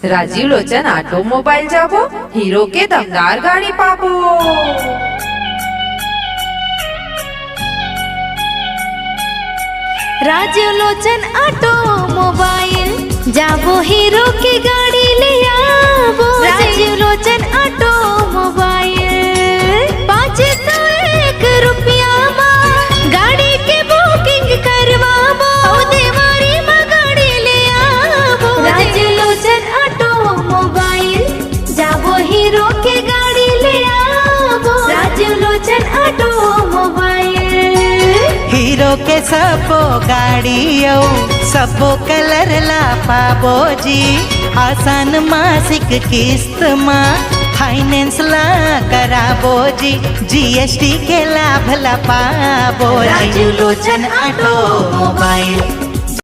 Rajiv Lochan automobile जाबो, hero के दमदार गाड़ी पाबो। राजीव लोचन ऑटोमोबाइल जाबो, हीरो की गाड़ी ले आवो। राजीव लोचन ऑटोमोबाइल 501 रुपया में गाड़ी के बुकिंग करवाबो। देवारी में गाड़ी ले आवो। राजीव लोचन ऑटोमोबाइल जाबो, हीरो की गाड़ी ले आवो। राजीव लोचन ऑटोमोबाइल हीरो के सबो गाड़ियों सबो कलर ला पाबो जी। आसान मासिक किस्त में फाइनेंस ला कराबो जी। GST के लाभ ला पाबो। राजीव लोचन ऑटोमोबाइल।